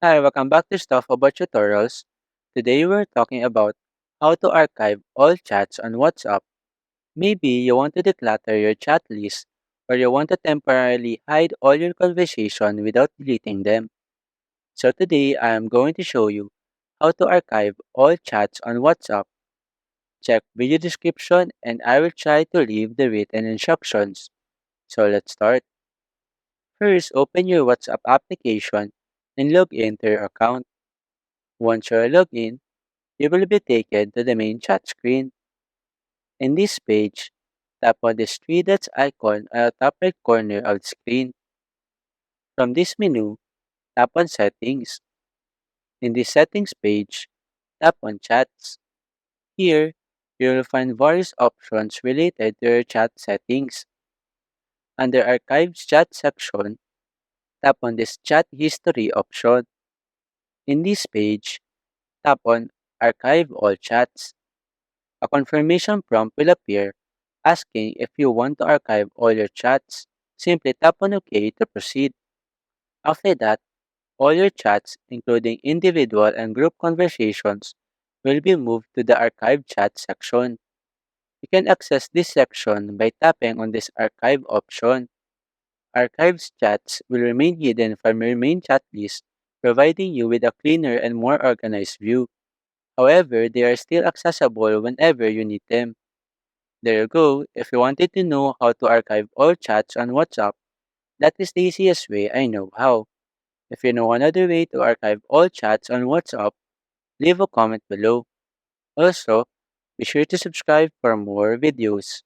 Hi, welcome back to Stuff About Tutorials. Today we're talking about how to archive all chats on WhatsApp. Maybe you want to declutter your chat list or you want to temporarily hide all your conversation without deleting them. So today I am going to show you how to archive all chats on WhatsApp. Check video description and I will try to leave the written instructions. So let's start. First, open your WhatsApp application and log into your account. Once you're logged in, you will be taken to the main chat screen. In this page, tap on this three dots icon at the top right corner of the screen. From this menu, tap on Settings. In this Settings page, tap on Chats. Here, you will find various options related to your chat settings. Under Archives Chat section, tap on this Chat History option. In this page, tap on Archive All Chats. A confirmation prompt will appear asking if you want to archive all your chats. Simply tap on OK to proceed. After that, all your chats, including individual and group conversations, will be moved to the Archive Chat section. You can access this section by tapping on this Archive option. Archived chats will remain hidden from your main chat list, providing you with a cleaner and more organized view. However, they are still accessible whenever you need them. There you go. If you wanted to know how to archive all chats on WhatsApp, that is the easiest way I know how. If you know another way to archive all chats on WhatsApp, leave a comment below. Also, be sure to subscribe for more videos.